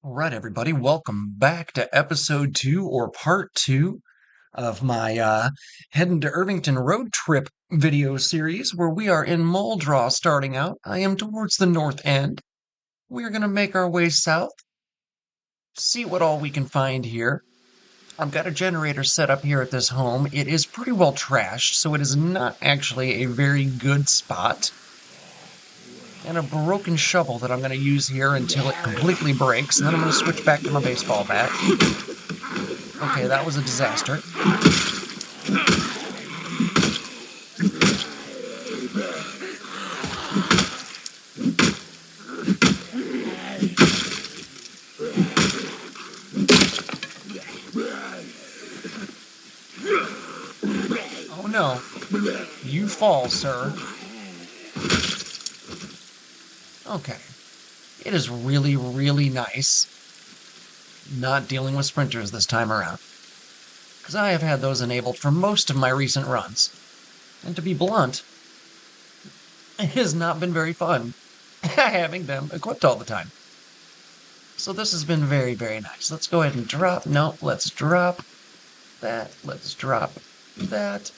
All right, everybody, welcome back to episode 2 or part 2 of my heading to Irvington road trip video series where we are in Muldraugh starting out. I am towards the north end. We are going to make our way south, see what all we can find here. I've got a generator set up here at this home. It is pretty well trashed, so it is not actually a very good spot. And a broken shovel that I'm going to use here until it completely breaks, and then I'm going to switch back to my baseball bat. Okay, that was a disaster. Oh no. You fall, sir. Okay. It is really, really nice not dealing with sprinters this time around, because I have had those enabled for most of my recent runs. And to be blunt, it has not been very fun having them equipped all the time. So this has been very, very nice. Let's go ahead and drop. No, let's drop that. Let's drop that.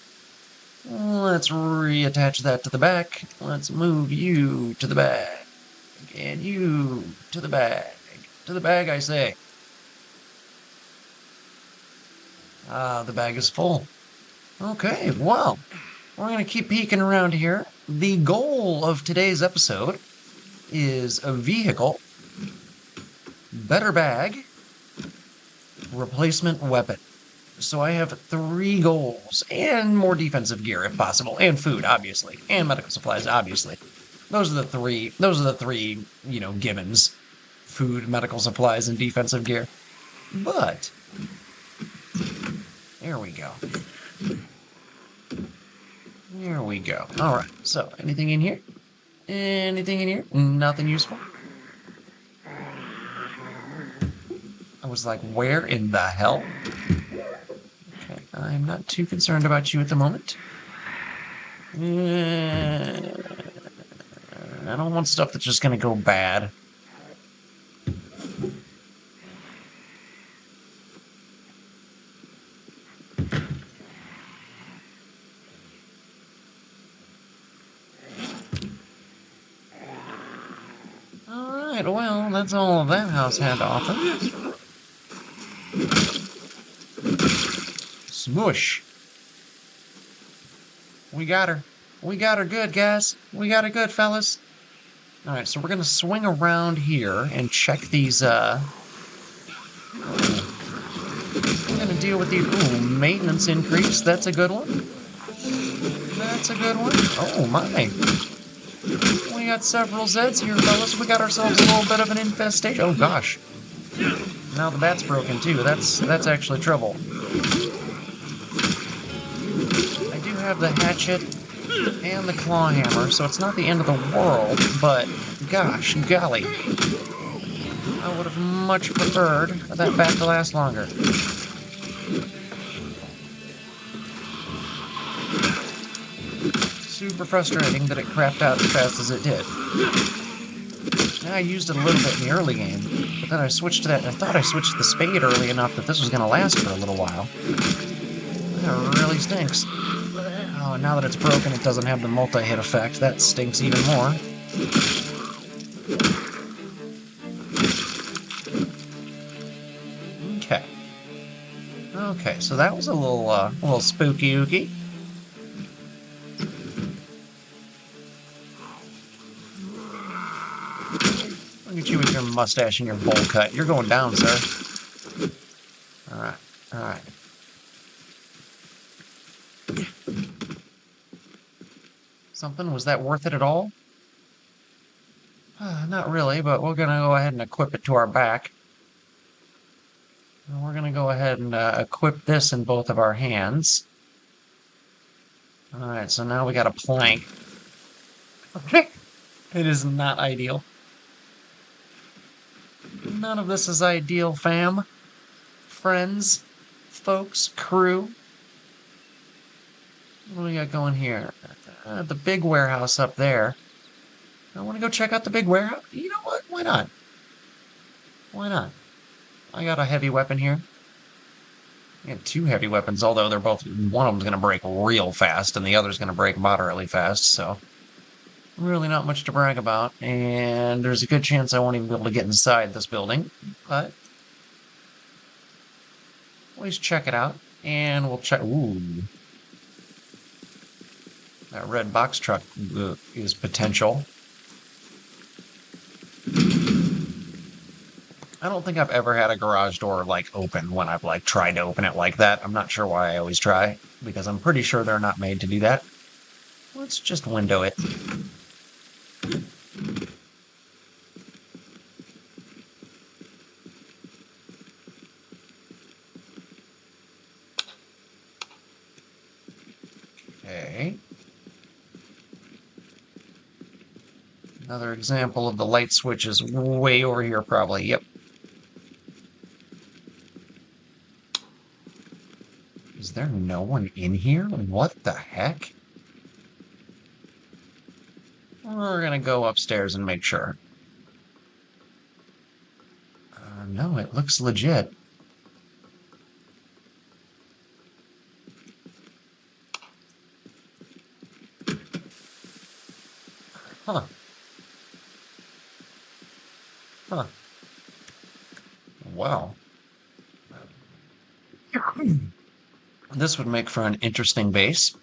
Let's reattach that to the back. Let's move you to the bag. And you to the bag. To the bag, I say. The bag is full. Okay, well, we're going to keep peeking around here. The goal of today's episode is a vehicle, better bag, replacement weapon. So I have 3 goals, and more defensive gear if possible, and food, obviously, and medical supplies, obviously. Those are the three, givens. Food, medical supplies, and defensive gear. But there we go. There we go. All right. So, anything in here? Anything in here? Nothing useful. I was like, where in the hell? Okay, I'm not too concerned about you at the moment. I don't want stuff that's just gonna go bad. Alright, well, that's all that house had to offer. Smoosh. We got her. We got her good, guys. We got her good, fellas. Alright, so we're gonna swing around here and check these, we're gonna deal with these, maintenance increase. That's a good one. That's a good one. Oh, my. We got several Zeds here, fellas. We got ourselves a little bit of an infestation. Oh, gosh. Now the bat's broken, too. That's actually trouble. I do have the hatchet and the claw hammer, so it's not the end of the world, but gosh, golly. I would have much preferred that bat to last longer. Super frustrating that it crapped out as fast as it did. I used it a little bit in the early game, but then I switched to that. I thought I switched to the spade early enough that this was going to last for a little while. That really stinks. Oh, now that it's broken, it doesn't have the multi-hit effect. That stinks even more. Okay. Okay, so that was a little spooky-ooky. Look at you with your mustache and your bowl cut. You're going down, sir. Alright, alright. Something? Was that worth it at all? Not really, but we're going to go ahead and equip it to our back. And we're going to go ahead and equip this in both of our hands. Alright, so now we got a plank. It is not ideal. None of this is ideal, fam. Friends, folks, crew. What do we got going here? The big warehouse up there. I want to go check out the big warehouse. You know what? Why not? Why not? I got a heavy weapon here. I got two heavy weapons, although they're both, one of them's going to break real fast and the other's going to break moderately fast, so really not much to brag about. And there's a good chance I won't even be able to get inside this building, but always check it out. And we'll check. Ooh. That red box truck is potential. I don't think I've ever had a garage door, like, open when I've, like, tried to open it like that. I'm not sure why I always try, because I'm pretty sure they're not made to do that. Let's just window it. Okay. Another example of the light switch is way over here, probably. Yep. Is there no one in here? What the heck? We're gonna go upstairs and make sure. No, it looks legit. Huh. Huh. Wow. This would make for an interesting base.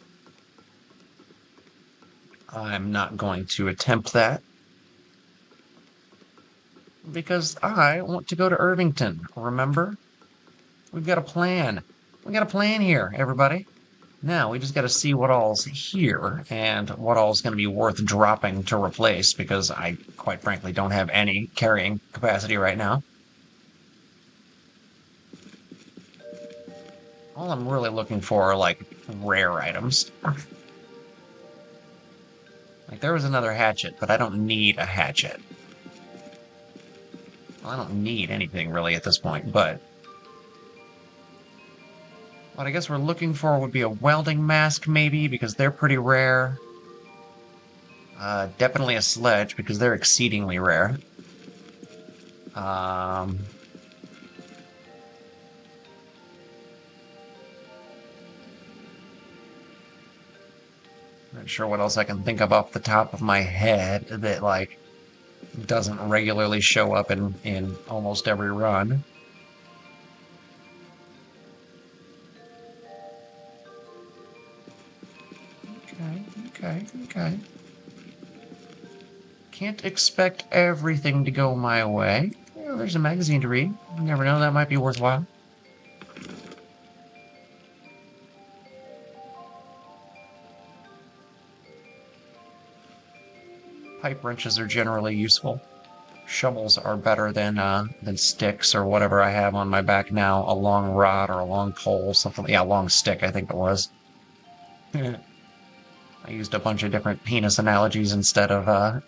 I'm not going to attempt that, because I want to go to Irvington, remember? We've got a plan. We got a plan here, everybody. Now, we just got to see what all's here, and what all's going to be worth dropping to replace, because I, quite frankly, don't have any carrying capacity right now. All I'm really looking for are, like, rare items. Like, there was another hatchet, but I don't need a hatchet. Well, I don't need anything, really, at this point, but what I guess we're looking for would be a welding mask, maybe, because they're pretty rare. Definitely a sledge, because they're exceedingly rare. Not sure what else I can think of off the top of my head that, like, doesn't regularly show up in almost every run. Okay. Can't expect everything to go my way. Yeah, there's a magazine to read. You never know, that might be worthwhile. Pipe wrenches are generally useful. Shovels are better than sticks or whatever I have on my back now. A long rod or a long pole, something. Yeah, a long stick, I think it was. I used a bunch of different penis analogies instead of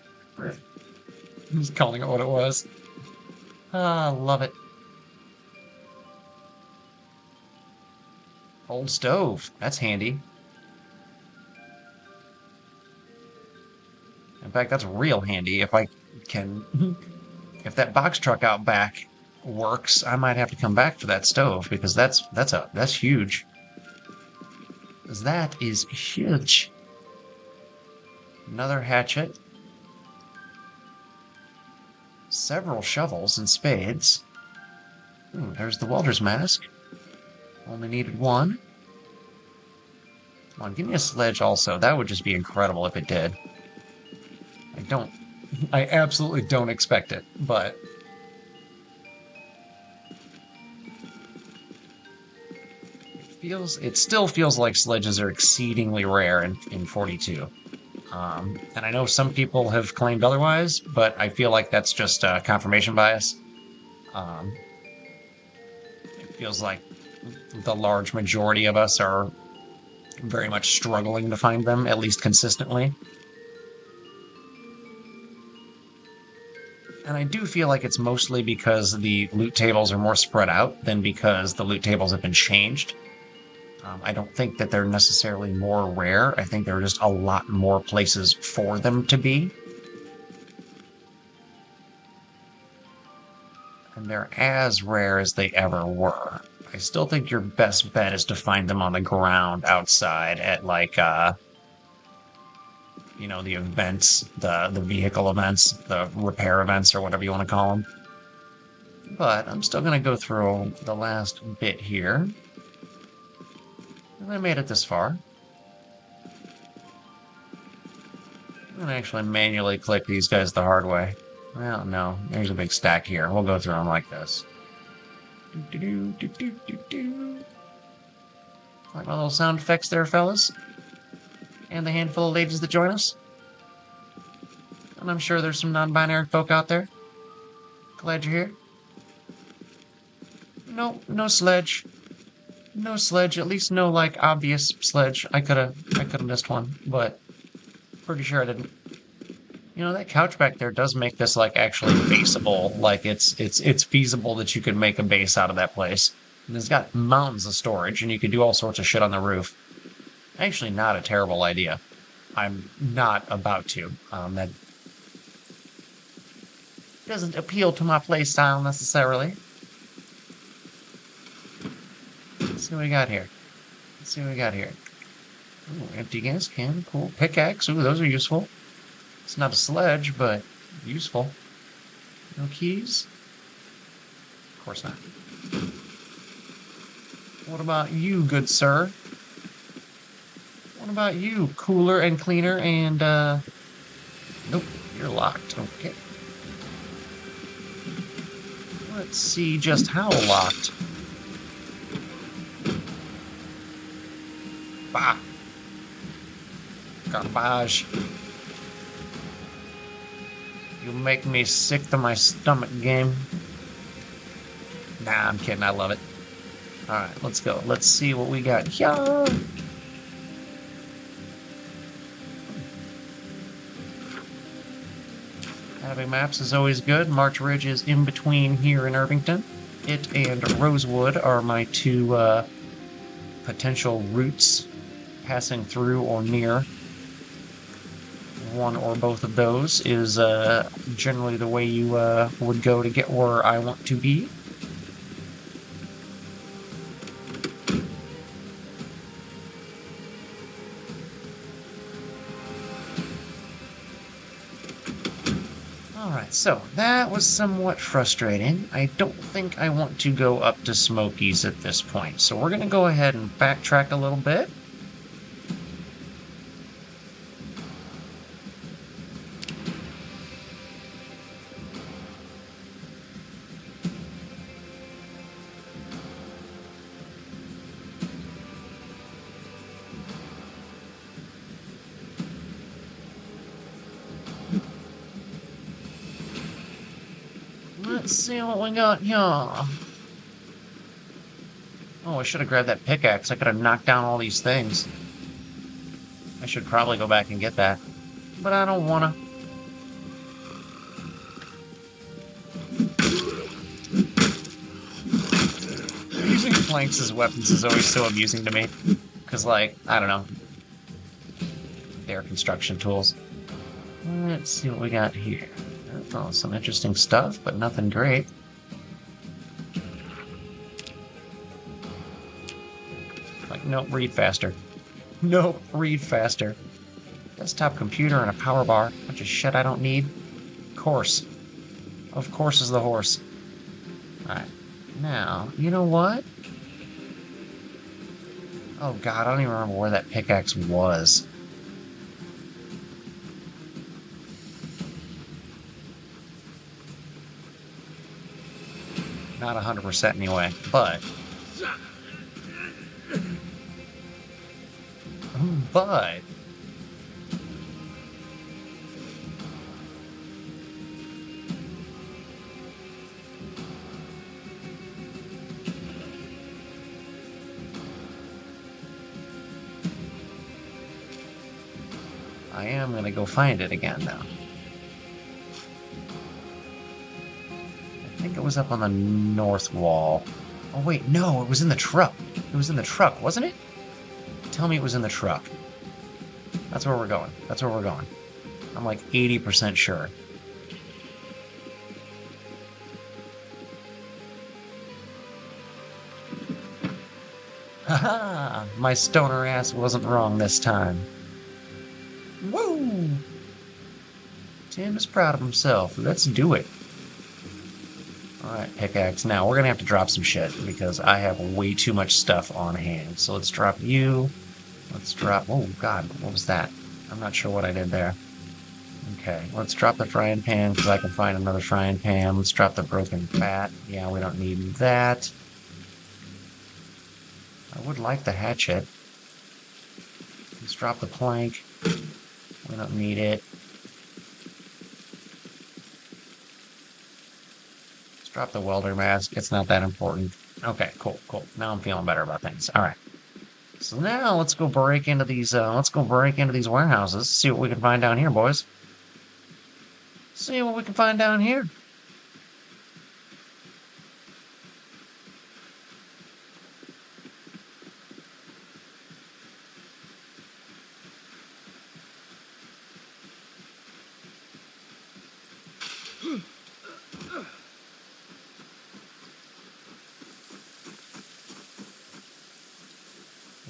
just calling it what it was. Ah, love it. Old stove. That's handy. In fact, that's real handy. If I can, if that box truck out back works, I might have to come back for that stove, because that's huge. That is huge. Another hatchet. Several shovels and spades. Ooh, there's the welder's mask. Only needed one. Come on, give me a sledge also. That would just be incredible if it did. I absolutely don't expect it, but it still feels like sledges are exceedingly rare in 42. And I know some people have claimed otherwise, but I feel like that's just confirmation bias. It feels like the large majority of us are very much struggling to find them, at least consistently. And I do feel like it's mostly because the loot tables are more spread out than because the loot tables have been changed. I don't think that they're necessarily more rare. I think there are just a lot more places for them to be. And they're as rare as they ever were. I still think your best bet is to find them on the ground outside at like the events, the vehicle events, the repair events, or whatever you want to call them. But I'm still going to go through the last bit here. And I made it this far. I'm going to actually manually click these guys the hard way. Well, no, there's a big stack here. We'll go through them like this. Like my little sound effects there, fellas? And the handful of ladies that join us? And I'm sure there's some non-binary folk out there. Glad you're here. No, no sledge. No sledge, at least no, like, obvious sledge. I could've missed one, but pretty sure I didn't. That couch back there does make this, like, actually baseable. Like, it's feasible that you could make a base out of that place. And it's got mountains of storage, and you could do all sorts of shit on the roof. Actually, not a terrible idea. I'm not about to. That doesn't appeal to my playstyle necessarily. Let's see what we got here. Ooh, empty gas can. Cool. Pickaxe. Ooh, those are useful. It's not a sledge, but useful. No keys? Of course not. What about you, good sir? What about you? Cooler and cleaner and, Nope, you're locked. Okay. Let's see just how locked. Bah! Garbage. You make me sick to my stomach, game. Nah, I'm kidding. I love it. Alright, let's go. Let's see what we got here. Having maps is always good. March Ridge is in between here in Irvington. It and Rosewood are my two potential routes passing through or near. One or both of those is generally the way you would go to get where I want to be. Alright, so that was somewhat frustrating. I don't think I want to go up to Smokies at this point, so we're going to go ahead and backtrack a little bit. Let's see what we got here. Oh, I should have grabbed that pickaxe. I could have knocked down all these things. I should probably go back and get that. But I don't wanna. Using planks as weapons is always so amusing to me. Because, like, I don't know. They're construction tools. Let's see what we got here. Oh, some interesting stuff, but nothing great. Like, nope, read faster. Nope, read faster. Desktop computer and a power bar. Bunch of shit I don't need. Of course. Of course is the horse. Alright. Now, you know what? Oh god, I don't even remember where that pickaxe was. Not 100% anyway, but I am going to go find it again now. I think it was up on the north wall. Oh wait, no, it was in the truck. It was in the truck, wasn't it? Tell me it was in the truck. That's where we're going. That's where we're going. I'm like 80% sure. Haha! My stoner ass wasn't wrong this time. Woo! Tim is proud of himself. Let's do it. Alright, pickaxe. Now, we're gonna have to drop some shit, because I have way too much stuff on hand. So let's drop you. Let's drop... Oh, God, what was that? I'm not sure what I did there. Okay, let's drop the frying pan, because I can find another frying pan. Let's drop the broken bat. Yeah, we don't need that. I would like the hatchet. Let's drop the plank. We don't need it. Let's drop the welder mask. It's not that important. Okay, cool. Now I'm feeling better about things. All right. So now let's go break into these. Warehouses. See what we can find down here, boys. See what we can find down here.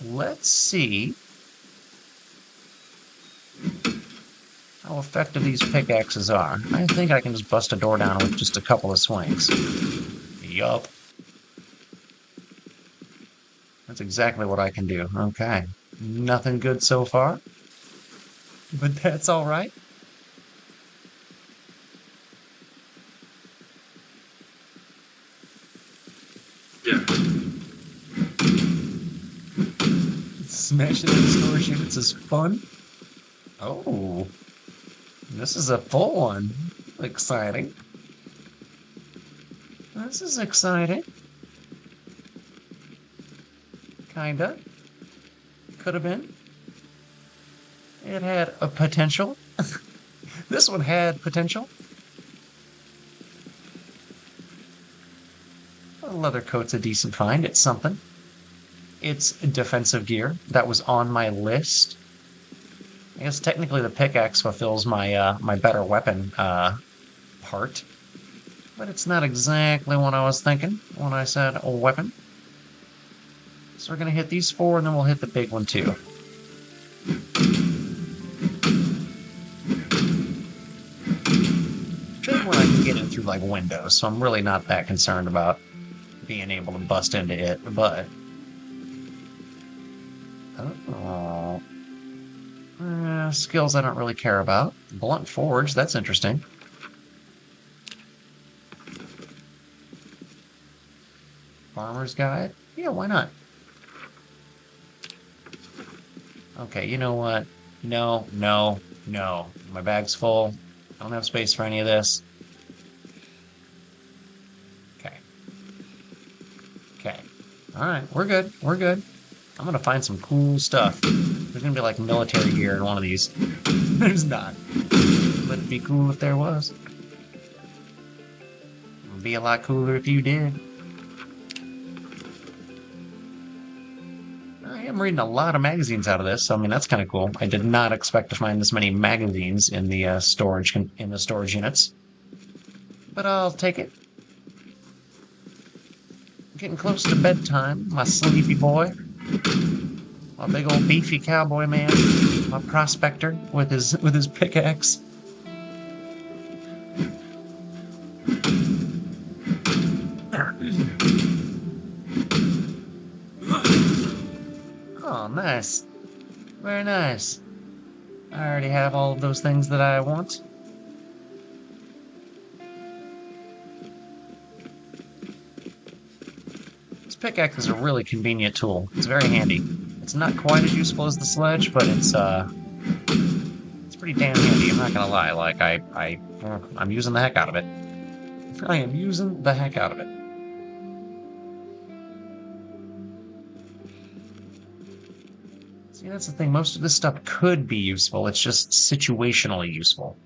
Let's see how effective these pickaxes are. I think I can just bust a door down with just a couple of swings. Yup. That's exactly what I can do. Okay. Nothing good so far. But that's alright. Smashing into storage units is fun. Oh. This is a full one. Exciting. This is exciting. Kinda. Could have been. It had a potential. This one had potential. A leather coat's a decent find. It's something. It's defensive gear. That was on my list. I guess technically the pickaxe fulfills my my better weapon part. But it's not exactly what I was thinking when I said a weapon. So we're going to hit these 4, and then we'll hit the big one too. Big one I can get in through like windows, so I'm really not that concerned about being able to bust into it, but... Oh... skills I don't really care about. Blunt forge, that's interesting. Farmer's guide? Yeah, why not? Okay, you know what? No. My bag's full. I don't have space for any of this. Okay. Alright, we're good. I'm gonna find some cool stuff. There's gonna be like military gear in one of these. There's not. But it'd be cool if there was. It'd be a lot cooler if you did. I am reading a lot of magazines out of this, so I mean that's kind of cool. I did not expect to find this many magazines in the storage units, but I'll take it. Getting close to bedtime, my sleepy boy. My big old beefy cowboy man. My prospector with his pickaxe. Oh, nice. Very nice. I already have all of those things that I want. This pickaxe is a really convenient tool. It's very handy. It's not quite as useful as the sledge, but it's pretty damn handy. I'm not gonna lie. Like I'm using the heck out of it. I am using the heck out of it. See, that's the thing. Most of this stuff could be useful. It's just situationally useful.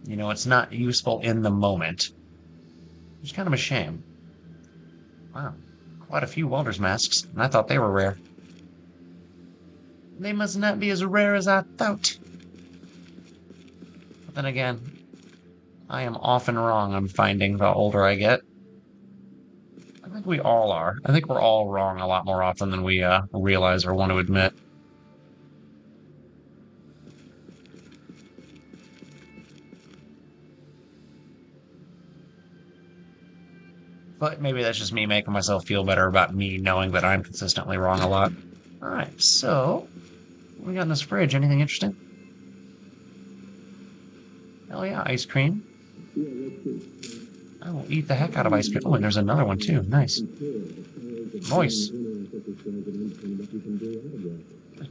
You know, it's not useful in the moment. It's kind of a shame. Wow. Quite a few welder's masks, and I thought they were rare. They must not be as rare as I thought. But then again, I am often wrong, I'm finding, the older I get. think we all are. I think we're all wrong a lot more often than we realize or want to admit. But maybe that's just me making myself feel better about me knowing that I'm consistently wrong a lot. Alright, so what we got in this fridge? Anything interesting? Hell yeah, ice cream. I will eat the heck out of ice cream. Oh, and there's another one too. Nice. Moist.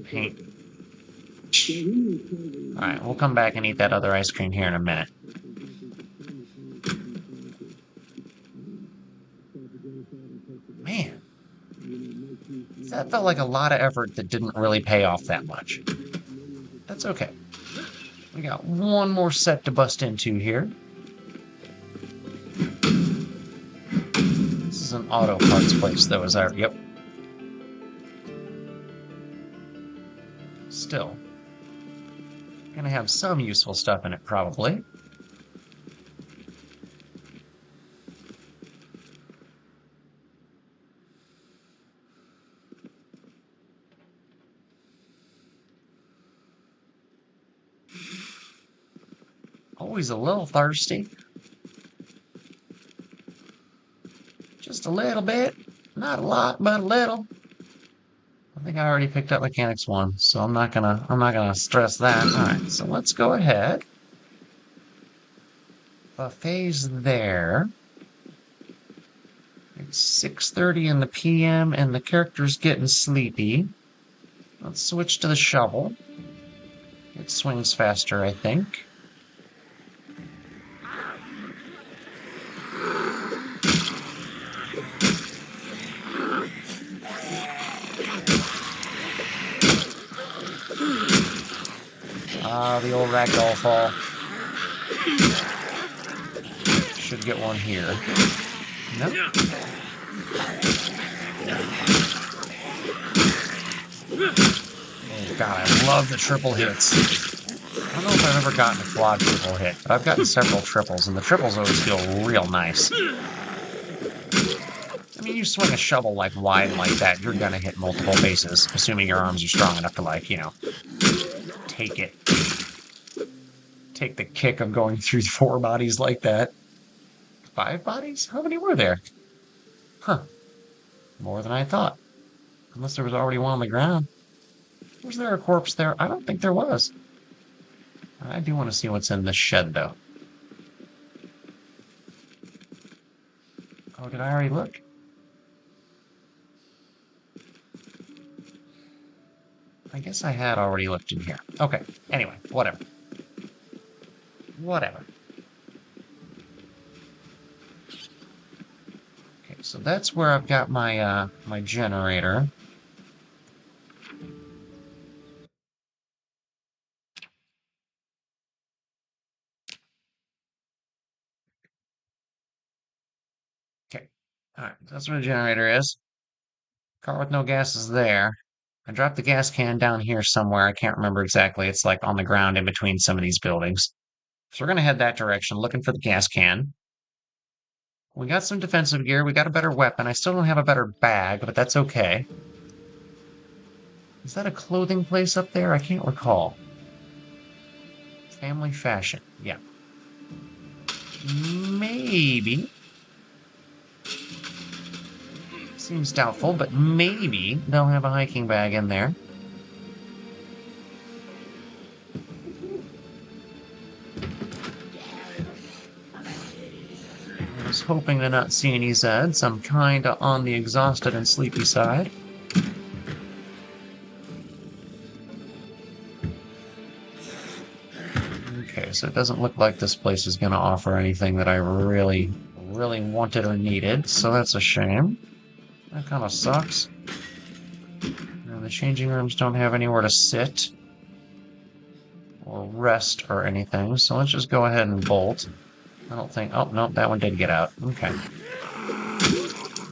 Paint. Alright, we'll come back and eat that other ice cream here in a minute. Man. That felt like a lot of effort that didn't really pay off that much. That's okay. We got one more set to bust into here. This is an auto parts place, though, is our... Yep. Still. Gonna have some useful stuff in it, probably. Always a little thirsty. Just a little bit. Not a lot, but a little. I think I already picked up Mechanics 1, so I'm not gonna stress that. Alright, so let's go ahead. Buffet's there. It's 6:30 in the PM and the character's getting sleepy. Let's switch to the shovel. It swings faster, I think. The old ragdoll fall. Should get one here. Nope. Oh god, I love the triple hits. I don't know if I've ever gotten a quad triple hit, but I've gotten several triples, and the triples always feel real nice. I mean, you swing a shovel like wide like that, you're gonna hit multiple bases, assuming your arms are strong enough to, like, you know, take it. Take the kick of going through 4 bodies like that. 5 bodies? How many were there? Huh. More than I thought. Unless there was already one on the ground. Was there a corpse there? I don't think there was. I do want to see what's in this shed, though. Oh, did I already look? I guess I had already looked in here. Okay, anyway, whatever. Whatever. Okay, so that's where I've got my my generator. Okay, alright, that's where the generator is. Car with no gas is there. I dropped the gas can down here somewhere. I can't remember exactly. It's like on the ground in between some of these buildings. So we're going to head that direction, looking for the gas can. We got some defensive gear. We got a better weapon. I still don't have a better bag, but that's okay. Is that a clothing place up there? I can't recall. Family fashion. Yeah. Maybe. Seems doubtful, but maybe they'll have a hiking bag in there. I was hoping to not see any Zeds. I'm kinda on the exhausted and sleepy side. Okay, so it doesn't look like this place is gonna offer anything that I really wanted or needed, so that's a shame. That kind of sucks. And the changing rooms don't have anywhere to sit or rest or anything, so let's just go ahead and bolt. I don't think... Oh, no, that one did get out. Okay.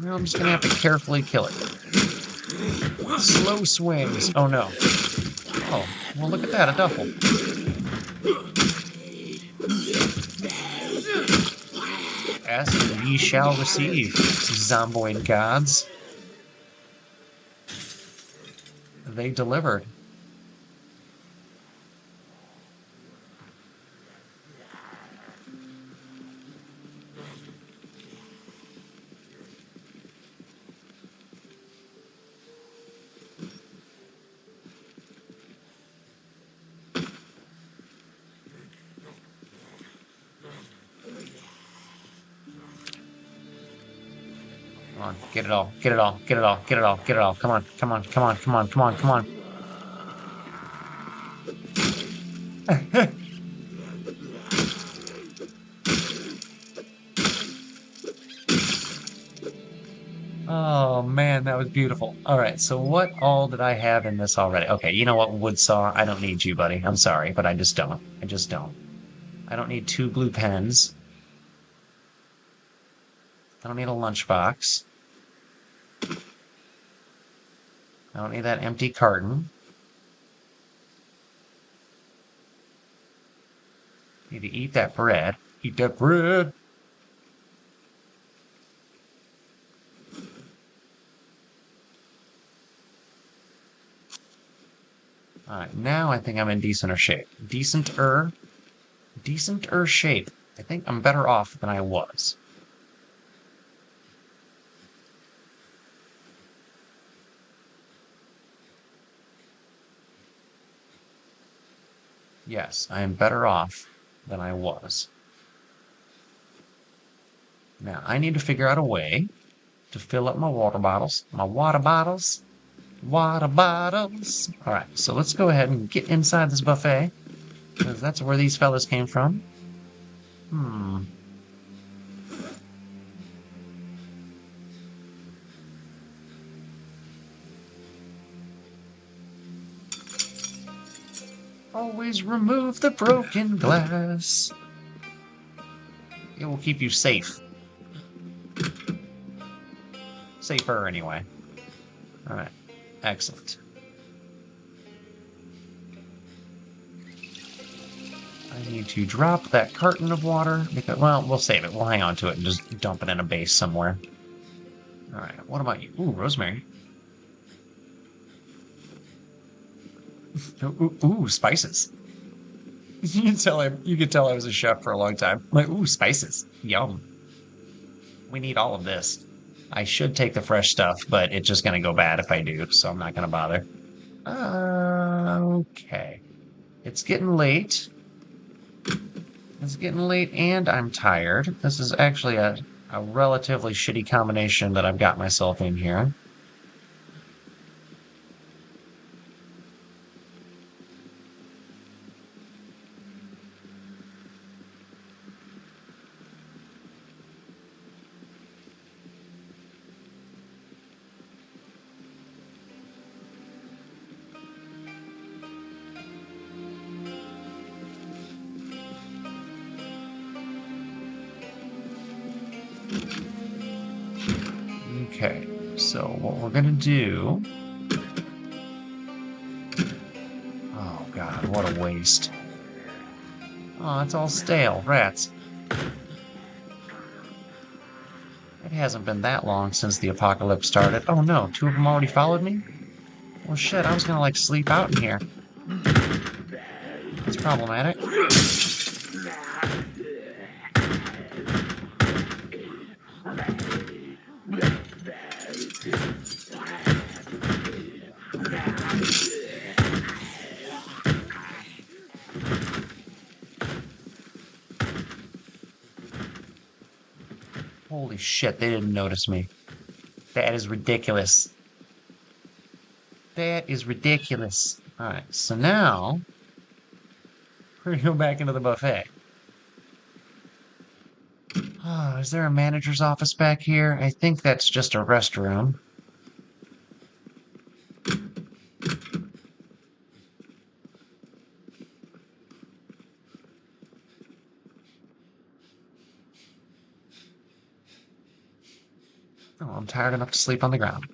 Now I'm just going to have to carefully kill it. Slow swings. Oh, no. Oh, well, look at that, a duffel. Ask and ye shall receive, zomboid gods. They delivered. Come on, get it all, get it all, get it all, get it all, get it all. Come on, come on, come on, come on, come on, come on. Oh man, that was beautiful. All right, so what all did I have in this already? Okay, you know what, Woodsaw? I don't need you, buddy. I'm sorry, but I just don't. I just don't. I don't need 2 blue pens. I don't need a lunchbox. I don't need that empty carton. Need to eat that bread. Eat that bread. All right, now I think I'm in decenter shape. Decenter shape. I think I'm better off than I was. Yes, I am better off than I was. Now, I need to figure out a way to fill up my water bottles. My water bottles. Water bottles. All right, so let's go ahead and get inside this buffet, because that's where these fellas came from. Always remove the broken glass. It will keep you safe. Safer, anyway. All right. Excellent. I need to drop that carton of water because, well, we'll save it. We'll hang on to it and just dump it in a base somewhere. All right. What about you? Ooh, rosemary. Ooh, spices. You could tell I was a chef for a long time. Like, ooh, spices. Yum. We need all of this. I should take the fresh stuff, but it's just going to go bad if I do, so I'm not going to bother. Okay. It's getting late. It's getting late, and I'm tired. This is actually a relatively shitty combination that I've got myself in here. Okay, so what we're gonna do... Oh god, what a waste. Oh, it's all stale. Rats. It hasn't been that long since the apocalypse started. Oh no, 2 of them already followed me? Well shit, I was gonna like sleep out in here. That's problematic. Holy shit, they didn't notice me. That is ridiculous. That is ridiculous. Alright, so now we're gonna go back into the buffet. Oh, is there a manager's office back here? I think that's just a restroom. Oh, I'm tired enough to sleep on the ground.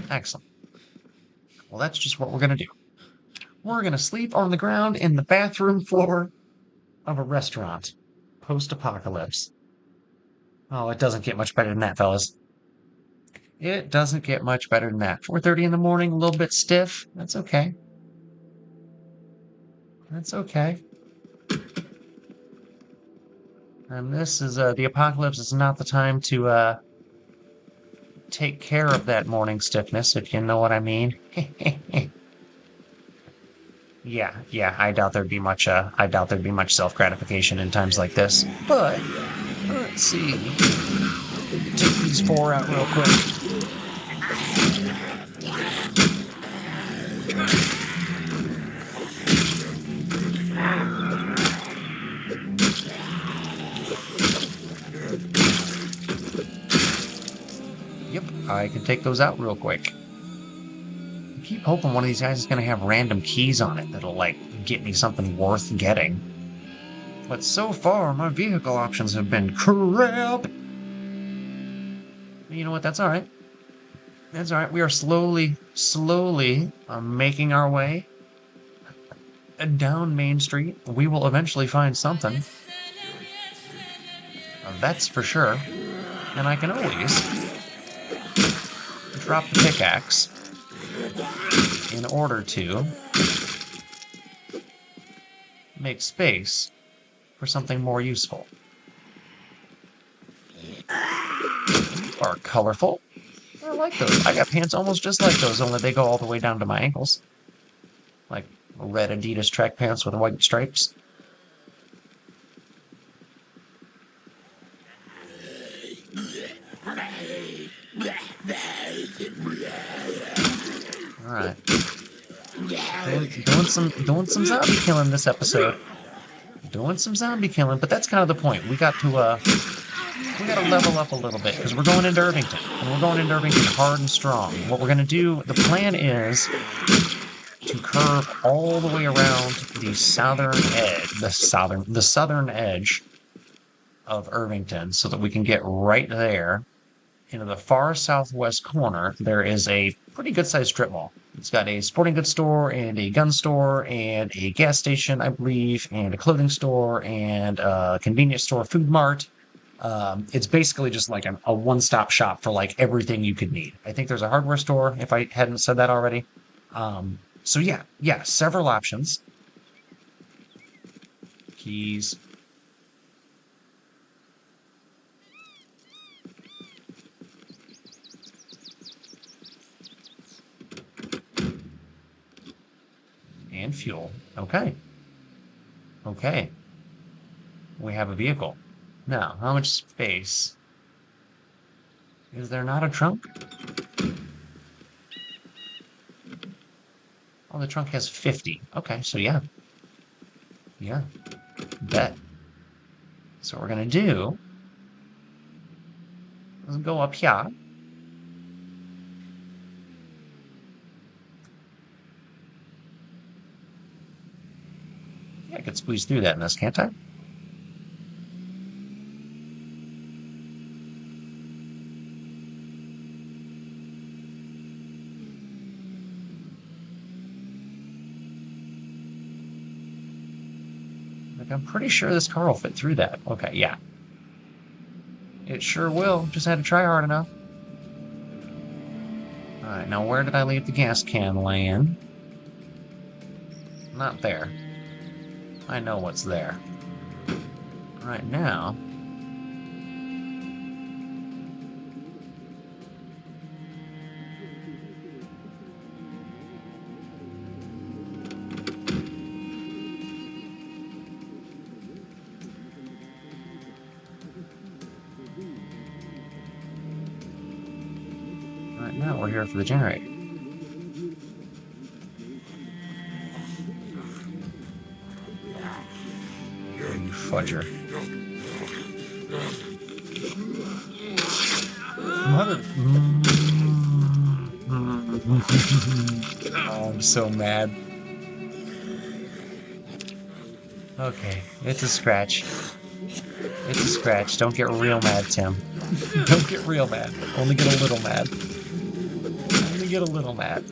Excellent. Well, that's just what we're gonna do. We're gonna sleep on the ground in the bathroom floor of a restaurant. Post-apocalypse. Oh, it doesn't get much better than that, fellas. It doesn't get much better than that. 4:30 in the morning, a little bit stiff. That's okay. That's okay. And this is, the apocalypse is not the time to, take care of that morning stiffness, if you know what I mean. Yeah, I doubt there'd be much self-gratification in times like this. But, let's see. Take these four out real quick. Yep, I can take those out real quick. I keep hoping one of these guys is going to have random keys on it that'll, like, get me something worth getting. But so far, my vehicle options have been crap. You know what? That's all right. That's all right. We are slowly making our way down Main Street. We will eventually find something. That's for sure. And I can always drop the pickaxe in order to make space for something more useful. Are colorful. I like those. I got pants almost just like those, only they go all the way down to my ankles. Like red Adidas track pants with white stripes. Alright. Doing some zombie killing this episode. Doing some zombie killing, but that's kind of the point. We got to level up a little bit, because we're going into Irvington. And we're going into Irvington hard and strong. What we're going to do, the plan is to curve all the way around the southern edge of Irvington, so that we can get right there. Into the far southwest corner, there is a pretty good-sized strip mall. It's got a sporting goods store and a gun store and a gas station, I believe, and a clothing store and a convenience store, food mart. It's basically just like a one-stop shop for like everything you could need. I think there's a hardware store, if I hadn't said that already. So yeah, several options. Keys. And fuel. Okay. Okay. We have a vehicle. Now, how much space? Is there not a trunk? Oh, the trunk has 50. Okay, so yeah. Yeah. Bet. So what we're gonna do is go up here. Yeah, I could squeeze through that in this, can't I? Like, I'm pretty sure this car will fit through that. Okay, yeah. It sure will. Just had to try hard enough. Alright, now where did I leave the gas can laying? Not there. I know what's there. Right now... Right now we're here for the generator. You fudger. Mother... Oh, I'm so mad. Okay, it's a scratch. It's a scratch. Don't get real mad, Tim. Don't get real mad. Only get a little mad. Only get a little mad.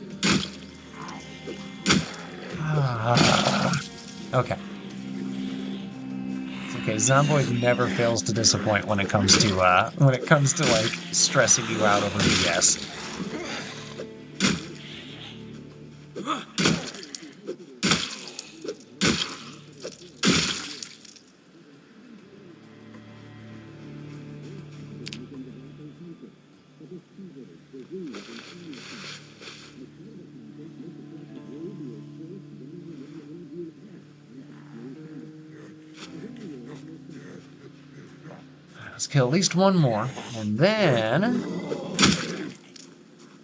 Okay. Okay, Zomboid never fails to disappoint when it comes to like stressing you out over BS. Let's kill at least one more, and then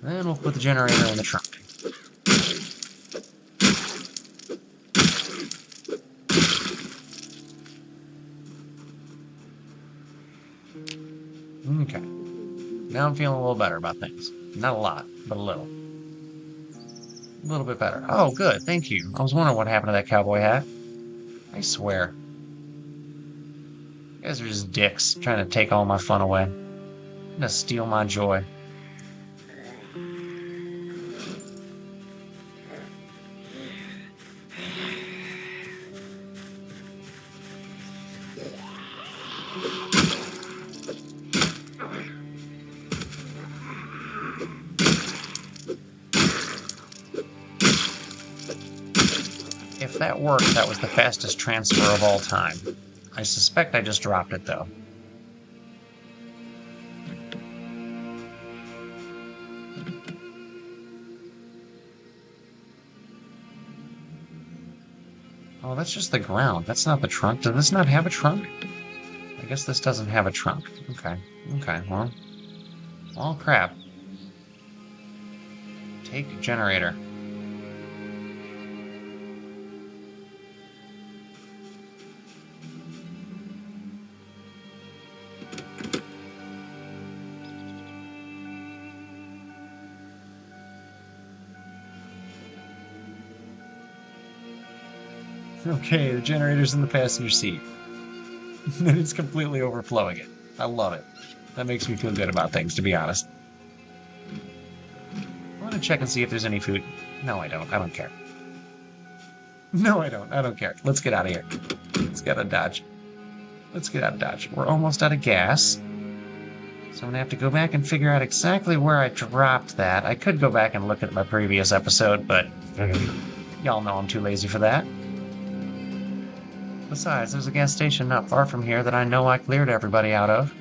we'll put the generator in the trunk. Okay. Now I'm feeling a little better about things. Not a lot, but a little. A little bit better. Oh, good. Thank you. I was wondering what happened to that cowboy hat. I swear. You guys are just dicks, trying to take all my fun away. Gonna steal my joy. If that worked, that was the fastest transfer of all time. I suspect I just dropped it, though. Oh, that's just the ground. That's not the trunk. Does this not have a trunk? I guess this doesn't have a trunk. Okay. Okay, well. Oh, crap. Take generator. Okay, the generator's in the passenger seat. And it's completely overflowing it. I love it. That makes me feel good about things, to be honest. I want to check and see if there's any food. No, I don't. I don't care. No, I don't. I don't care. Let's get out of here. Let's get out of Dodge. Let's get out of Dodge. We're almost out of gas. So I'm going to have to go back and figure out exactly where I dropped that. I could go back and look at my previous episode, but y'all know I'm too lazy for that. Besides, there's a gas station not far from here that I know I cleared everybody out of.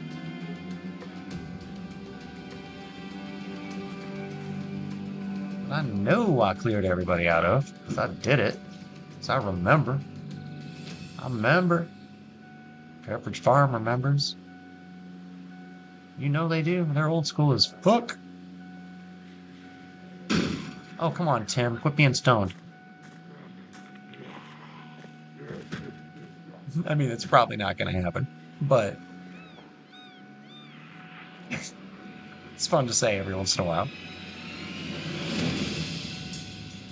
I know I cleared everybody out of, because I did it. Because I remember. I remember. Pepperidge Farm remembers. You know they do. They're old school as fuck. Oh, come on, Tim. Quit being stoned. I mean, it's probably not going to happen, but it's fun to say every once in a while.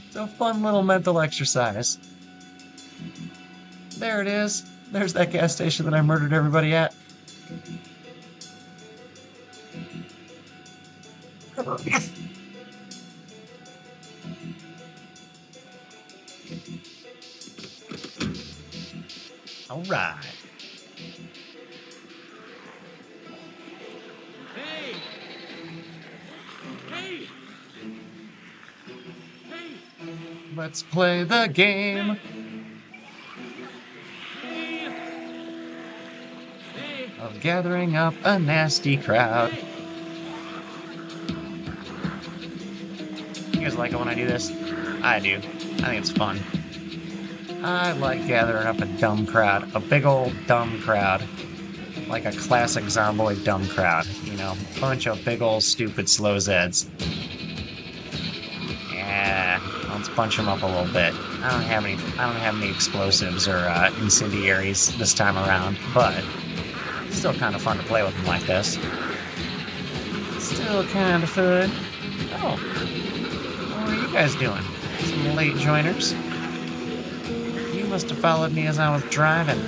It's a fun little mental exercise. There it is. There's that gas station that I murdered everybody at. All right. Hey! Hey! Hey! Let's play the game. Hey! Hey! Of gathering up a nasty crowd. You guys like it when I do this? I do. I think it's fun. I like gathering up a dumb crowd. A big old dumb crowd. Like a classic Zomboid dumb crowd. You know, bunch of big old stupid slow Zeds. Yeah, let's bunch them up a little bit. I don't have any explosives or incendiaries this time around, but it's still kind of fun to play with them like this. Still kind of fun. Oh, what are you guys doing? Some late joiners? You must have followed me as I was driving.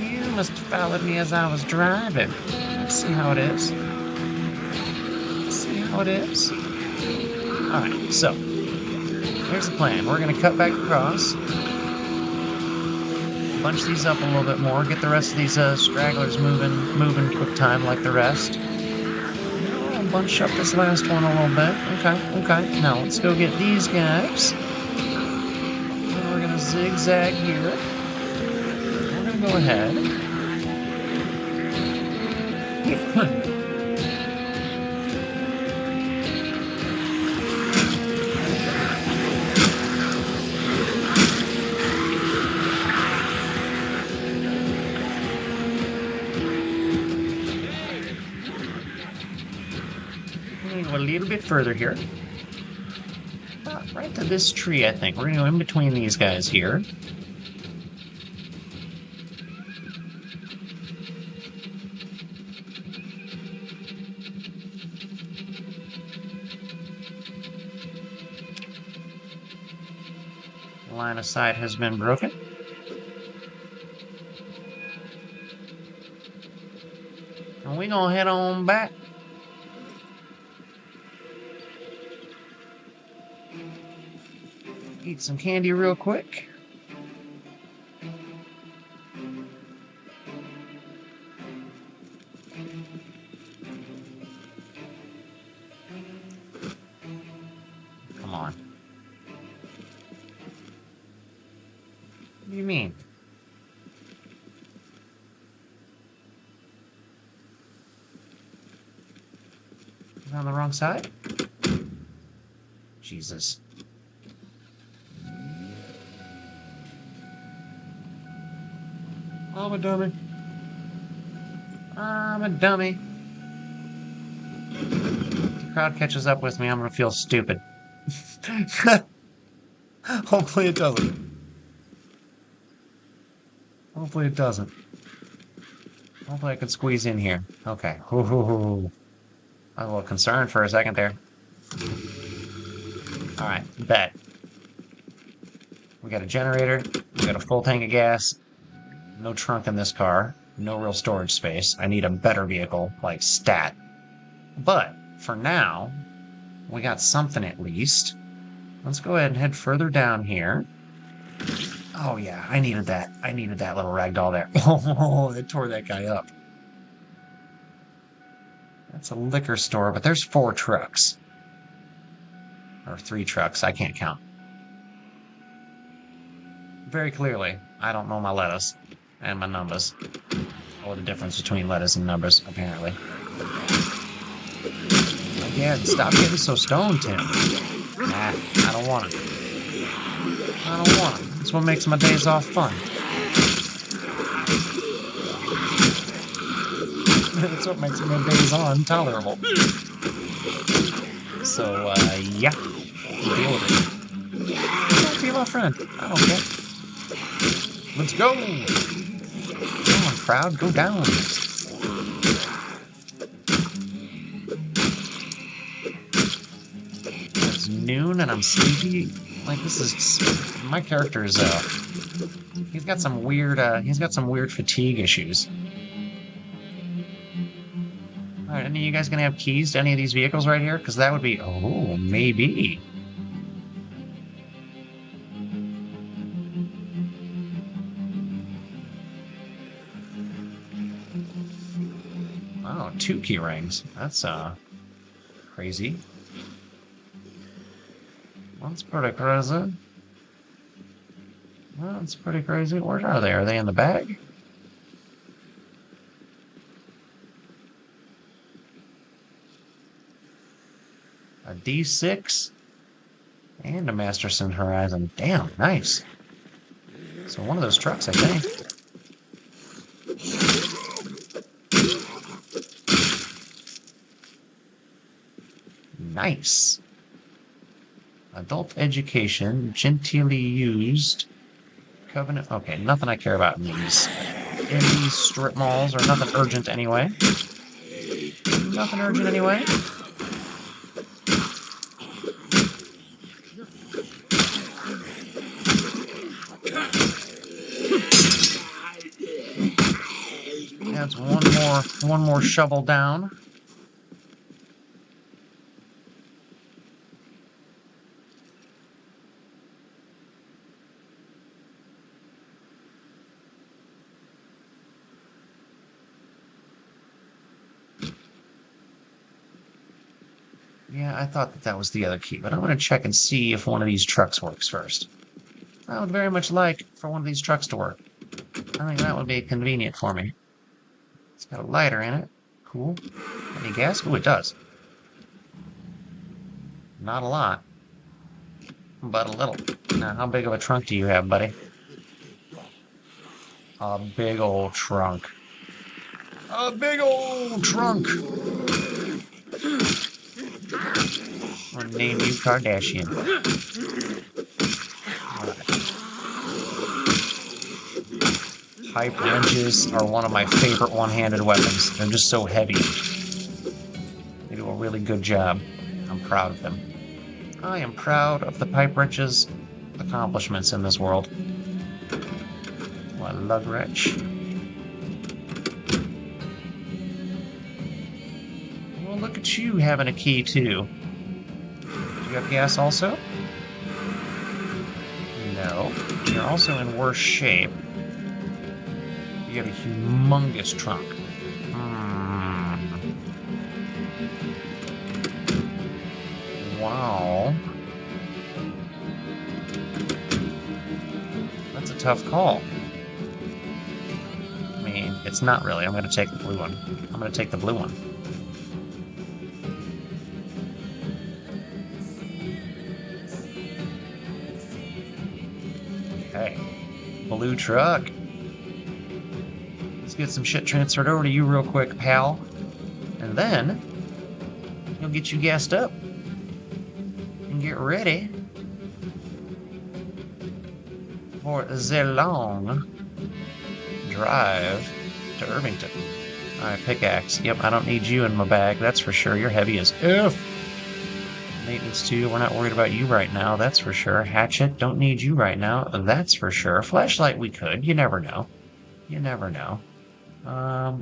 You must have followed me as I was driving. Let's see how it is. Let's see how it is. Alright, so here's the plan. We're going to cut back across. bunch these up a little bit more. Get the rest of these stragglers moving quick time like the rest. I'll bunch up this last one a little bit. Okay. Now let's go get these guys. And we're gonna zigzag here. We're gonna go ahead. Go a little bit further here. Right to this tree, I think. We're going to go in between these guys here. Line of sight has been broken. And we're going to head on back. Eat some candy real quick. Come on. What do you mean? Is it on the wrong side? Jesus. I'm a dummy. I'm a dummy. If the crowd catches up with me, I'm gonna feel stupid. Hopefully it doesn't. Hopefully it doesn't. Hopefully I can squeeze in here. Okay. Ooh. I was a little concerned for a second there. Alright, bet. We got a generator. We got a full tank of gas. No trunk in this car. No real storage space. I need a better vehicle, like stat. But, for now, we got something at least. Let's go ahead and head further down here. Oh yeah, I needed that. I needed that little ragdoll there. Oh, it tore that guy up. That's a liquor store, but there's 4 trucks. Or 3 trucks, I can't count. Very clearly, I don't know my lettuce and my numbers. Or the difference between lettuce and numbers, apparently. Again, stop getting so stoned, Tim. Nah, I don't want it. I don't want it. That's what makes my days off fun. That's what makes my days on tolerable. So, yeah. Deal with it. Don't be my friend. I don't care. Let's go! Come on, crowd, go down. It's noon and I'm sleepy. Like, this is... My character is, he's got some weird fatigue issues. Alright, any of you guys gonna have keys to any of these vehicles right here? Because that would be... Oh, maybe. Oh, 2 key rings. That's, crazy. That's pretty crazy. That's pretty crazy. Where are they? Are they in the bag? A D6 and a Masterson Horizon. Damn, nice. So one of those trucks, I think. Nice. Adult education, genteelly used. Covenant. Okay, nothing I care about in these strip malls, or nothing urgent anyway. Nothing urgent anyway. That's one more shovel down. Yeah, I thought that that was the other key, but I'm going to check and see if one of these trucks works first. I would very much like for one of these trucks to work. I think that would be convenient for me. It's got a lighter in it. Cool. Any gas? Oh, it does. Not a lot, but a little. Now, how big of a trunk do you have, buddy? A big old trunk. A big old trunk! I'm gonna name you Kardashian. Pipe wrenches are one of my favorite one-handed weapons. They're just so heavy. They do a really good job. I'm proud of them. I am proud of the pipe wrench's accomplishments in this world. What a lug wrench. Well, look at you having a key, too. Do you have gas also? No. You're also in worse shape. You have a humongous trunk. Wow. That's a tough call. I mean, it's not really. I'm going to take the blue one. I'm going to take the blue one. Okay. Blue truck. Let's get some shit transferred over to you real quick, pal. And then, he'll get you gassed up. And get ready for the long drive to Irvington. Alright, pickaxe. Yep, I don't need you in my bag, that's for sure. You're heavy as F. Maintenance 2, we're not worried about you right now, that's for sure. Hatchet, don't need you right now, that's for sure. Flashlight, we could. You never know. You never know.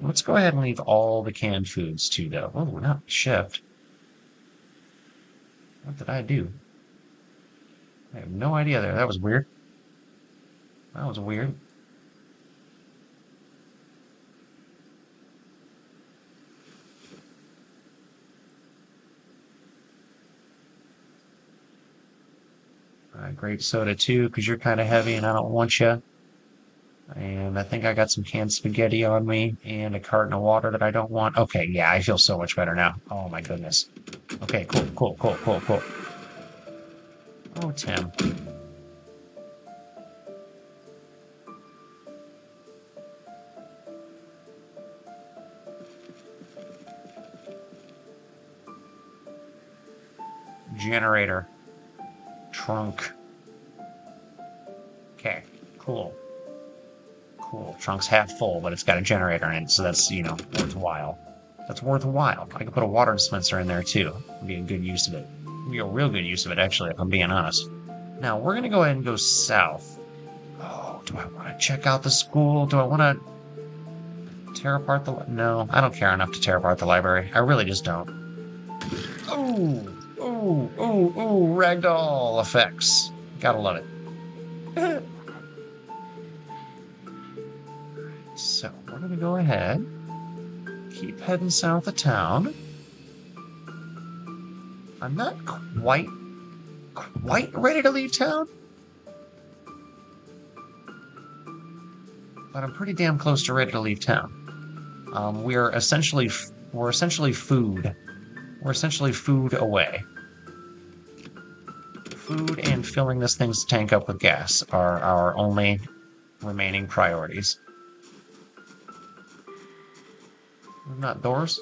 Let's go ahead and leave all the canned foods too, though. Oh, not shift. What did I do? I have no idea there. That was weird. That was weird. Grape soda too, because you're kind of heavy and I don't want you. And I think I got some canned spaghetti on me and a carton of water that I don't want. Okay, yeah, I feel so much better now. Oh my goodness. Okay, cool. Oh, Tim. Generator. Trunk. Okay, cool. Cool. Trunk's half full, but it's got a generator in it, so that's, worthwhile. That's worthwhile. I could put a water dispenser in there, too. It'd be a good use of it. It'd be a real good use of it, actually, if I'm being honest. Now, we're going to go ahead and go south. Oh, do I want to check out the school? Do I want to tear apart the... No, I don't care enough to tear apart the library. I really just don't. Ooh, ragdoll effects. Gotta love it. So, we're going to go ahead, keep heading south of town. I'm not quite ready to leave town, but I'm pretty damn close to ready to leave town. We're essentially food. We're essentially food away. Food and filling this thing's tank up with gas are our only remaining priorities. Not doors.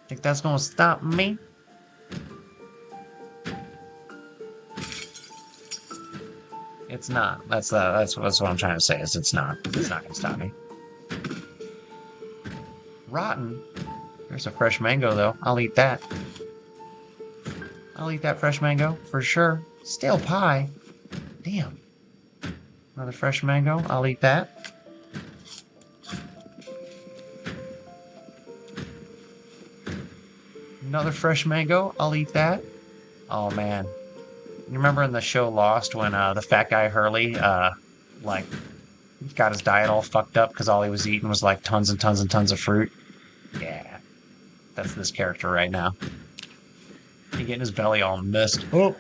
Think that's gonna stop me? It's not. That's what I'm trying to say. Is it's not. It's not gonna stop me. Rotten. There's a fresh mango though. I'll eat that. I'll eat that fresh mango for sure. Stale pie. Damn. Another fresh mango. I'll eat that. Another fresh mango. I'll eat that. Oh man. You remember in the show Lost when the fat guy Hurley Like, got his diet all fucked up because all he was eating was like tons and tons and tons of fruit. Yeah, that's this character right now. He getting his belly all messed up.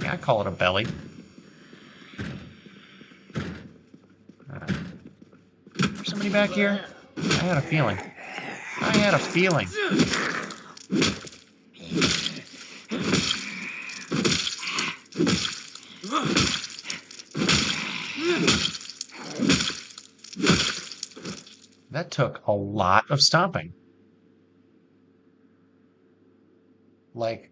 Yeah, I call it a belly. There's somebody back here? I had a feeling. I had a feeling. That took a lot of stomping. Like,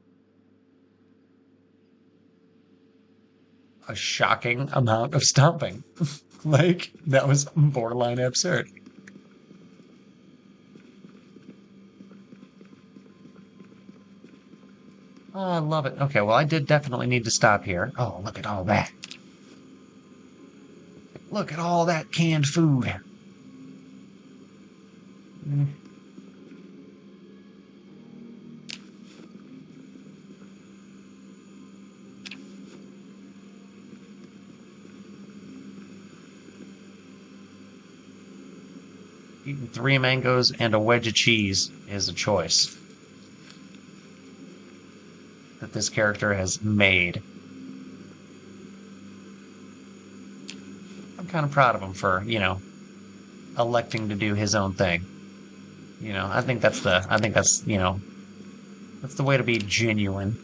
a shocking amount of stomping. Like, that was borderline absurd. Oh, I love it. Okay, well, I did definitely need to stop here. Oh, look at all that. Look at all that canned food. Mm. Eating 3 mangoes and a wedge of cheese is a choice that this character has made. I'm kind of proud of him for, electing to do his own thing. I think that's that's the way to be genuine.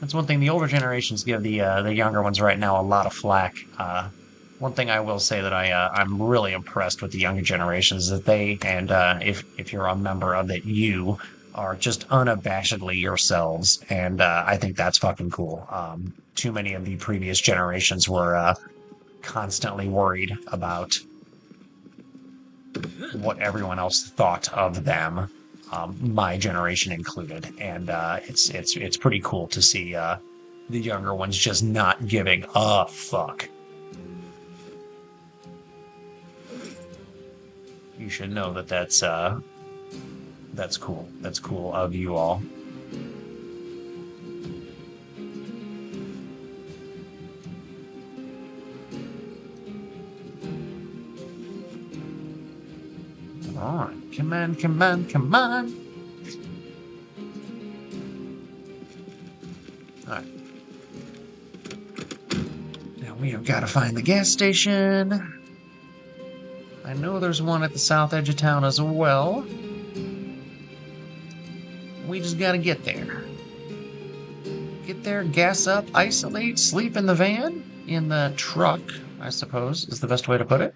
That's one thing the older generations give the younger ones right now a lot of flack. One thing I will say that I'm really impressed with the younger generations is that if you're a member of it, you are just unabashedly yourselves, and I think that's fucking cool. Too many of the previous generations were constantly worried about what everyone else thought of them, my generation included, and it's pretty cool to see the younger ones just not giving a fuck. You should know that that's cool. That's cool of you all. Come on, come on, come on, come on. All right. Now we have got to find the gas station. I know there's one at the south edge of town as well. We just gotta get there. Get there, gas up, isolate, sleep in the van? In the truck, I suppose, is the best way to put it.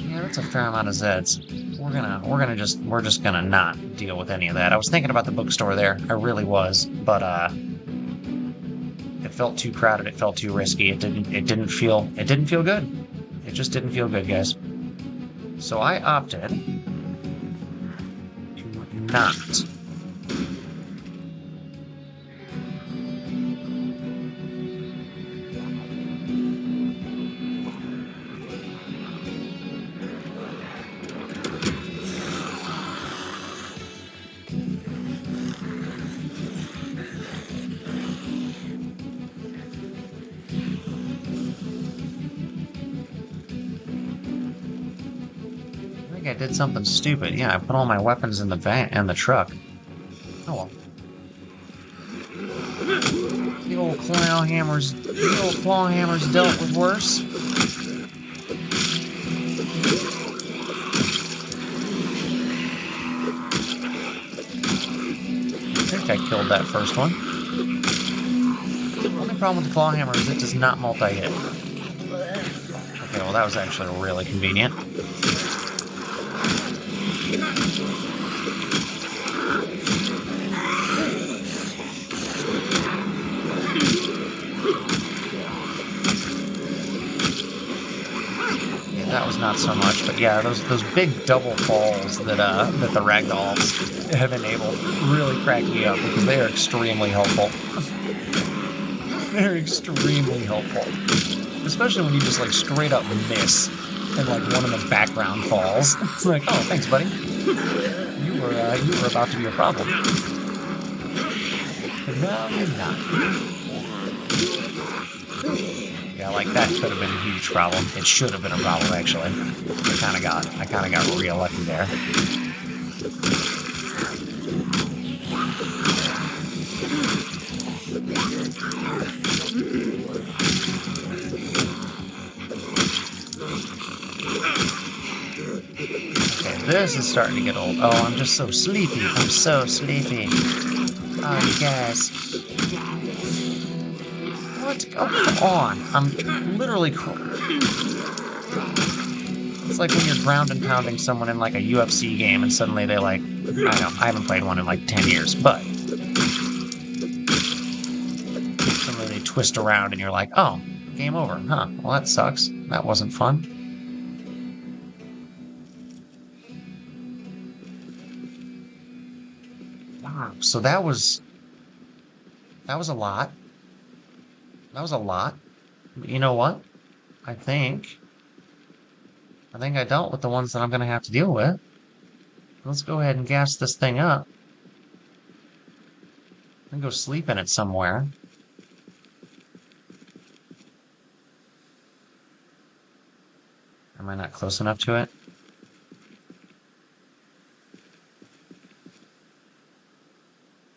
Yeah, that's a fair amount of Zeds. We're just gonna not deal with any of that. I was thinking about the bookstore there. I really was, but it felt too crowded. It felt too risky. It didn't feel good. It just didn't feel good, guys. So I opted to not. I did something stupid. Yeah, I put all my weapons in the van and the truck. Oh well. The old claw hammers dealt with worse. I think I killed that first one. The only problem with the claw hammer is it does not multi-hit. Okay, well that was actually really convenient. That was not so much, but yeah, those big double falls that the ragdolls have enabled really crack me up because they are extremely helpful. They're extremely helpful, especially when you just like straight up miss and like one in the background falls. It's like, oh, thanks, buddy. You were about to be a problem. But no, you're not. Yeah, like that could have been a huge problem. It should have been a problem, actually. I kind of got real lucky there. Okay, this is starting to get old. Oh, I'm just so sleepy. I'm so sleepy. Oh, you guys. What? Oh, come on. I'm literally... It's like when you're ground and pounding someone in like a UFC game and suddenly they like... I don't know, I haven't played one in like 10 years, but... Suddenly they twist around and you're like, oh, game over, huh? Well, that sucks. That wasn't fun. Wow, so that was a lot. That was a lot. But you know what? I think I dealt with the ones that I'm going to have to deal with. Let's go ahead and gas this thing up. And go sleep in it somewhere. Am I not close enough to it?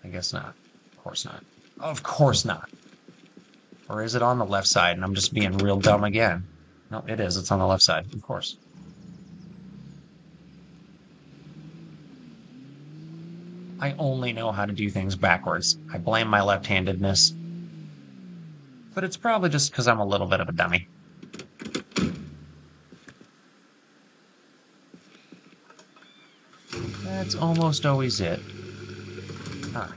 I guess not. Of course not. Of course not. Or is it on the left side and I'm just being real dumb again? No, it is. It's on the left side, of course. I only know how to do things backwards. I blame my left-handedness. But it's probably just because I'm a little bit of a dummy. That's almost always it. Huh.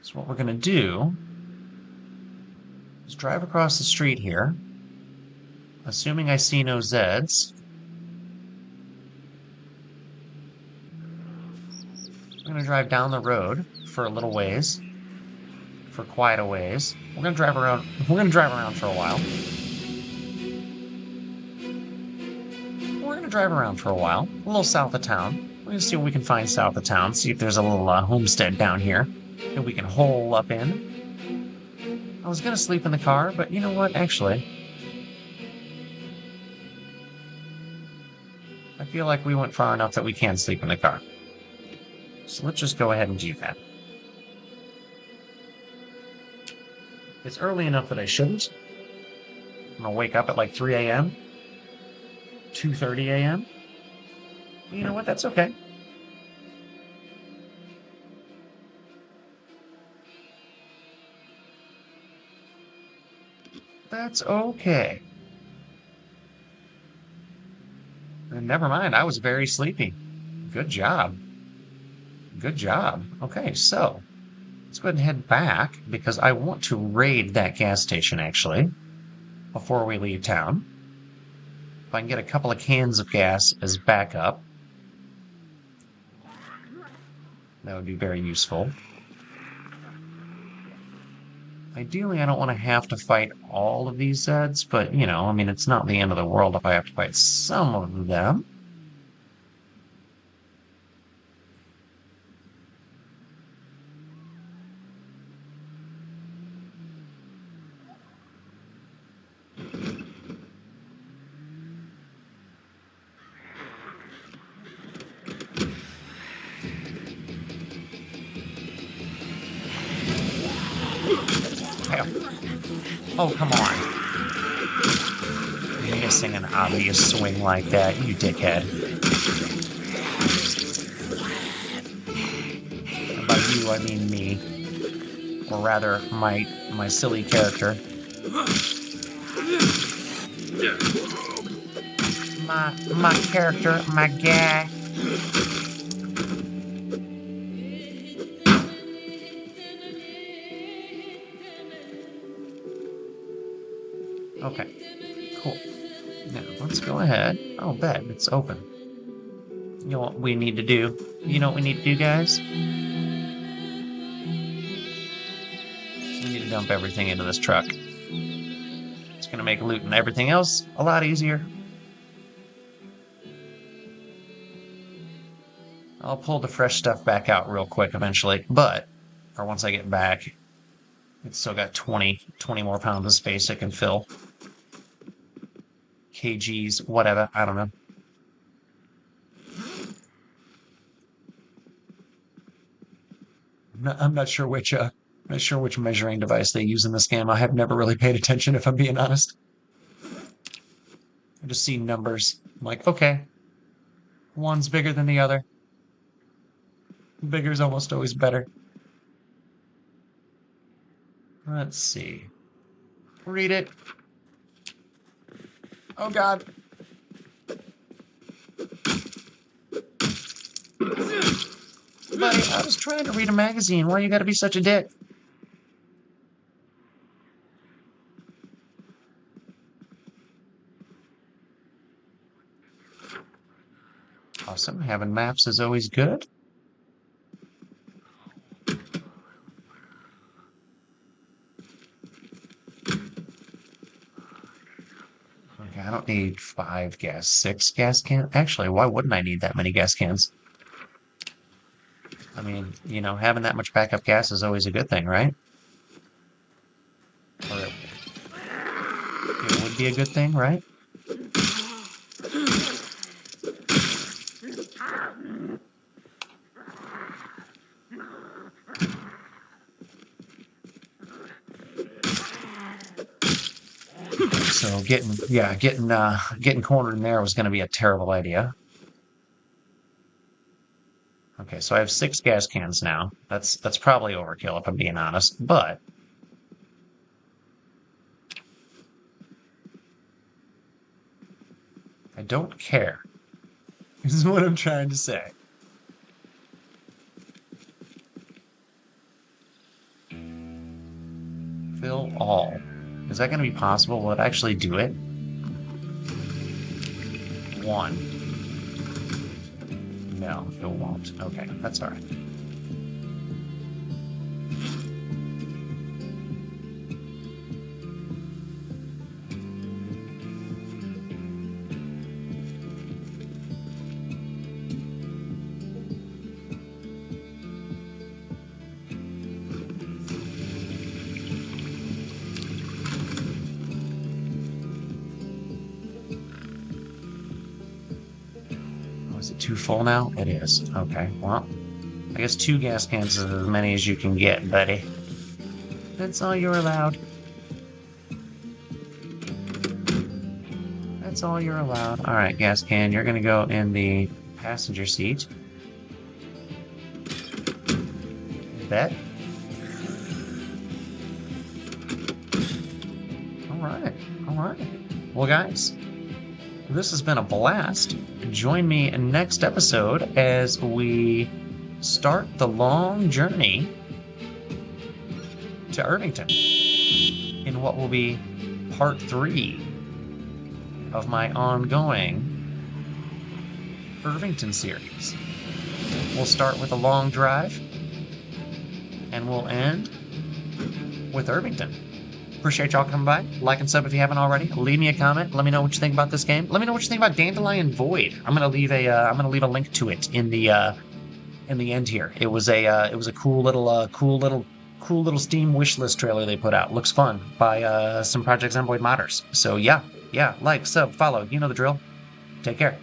So what we're going to do is drive across the street here, assuming I see no Zeds. We're going to drive down the road for a little ways, for quite a ways. We're going to drive around. We're going to drive around for a while. We're going to drive around for a while, a little south of town. We're going to see what we can find south of town. See if there's a little homestead down here that we can hole up in. I was going to sleep in the car, but you know what? Actually, I feel like we went far enough that we can sleep in the car. So let's just go ahead and do that. It's early enough that I shouldn't. I'm going to wake up at like 3 a.m. 2:30 a.m. You know what? That's okay. That's okay. And never mind, I was very sleepy. Good job. Good job. Okay, so let's go ahead and head back because I want to raid that gas station actually before we leave town. If I can get a couple of cans of gas as backup, that would be very useful. Ideally, I don't want to have to fight all of these Zeds, but, you know, I mean, it's not the end of the world if I have to fight some of them. Oh, come on. You're missing an obvious swing like that, you dickhead. And by you, I mean me. Or rather, my silly character. My character, my guy. Okay, cool. Now, let's go ahead. Oh, bet, it's open. You know what we need to do? You know what we need to do, guys? We need to dump everything into this truck. It's gonna make looting everything else a lot easier. I'll pull the fresh stuff back out real quick eventually, or once I get back, it's still got 20 more pounds of space it can fill. kgs, whatever, I don't know. I'm not sure which measuring device they use in this game. I have never really paid attention, if I'm being honest. I just see numbers. I'm like, okay, one's bigger than the other. Bigger's almost always better. Let's see. Read it. Oh, God. Buddy, I was trying to read a magazine. Why you gotta be such a dick? Awesome. Having maps is always good. Okay, I don't need 6 gas cans. Actually, why wouldn't I need that many gas cans? I mean, having that much backup gas is always a good thing, right? Or it would be a good thing, right? So getting cornered in there was going to be a terrible idea. Okay, so I have 6 gas cans now. That's probably overkill if I'm being honest, but I don't care. This is what I'm trying to say. Fill all. Is that going to be possible? Will it actually do it? 1. No, it won't. Okay, that's all right. Is it too full now? It is. Okay, well, I guess 2 gas cans is as many as you can get, buddy. That's all you're allowed. That's all you're allowed. All right, gas can, you're gonna go in the passenger seat. Bet. All right, all right. Well, guys, this has been a blast. Join me in next episode as we start the long journey to Irvington in what will be part 3 of my ongoing Irvington series. We'll start with a long drive and we'll end with Irvington. Appreciate y'all coming by. Like and sub if you haven't already. Leave me a comment. Let me know what you think about this game. Let me know what you think about Dandelion Void. I'm gonna leave a link to it in the end here. It was a cool little Steam wishlist trailer they put out. Looks fun by some Project Zomboid modders. So yeah, like, sub, follow. You know the drill. Take care.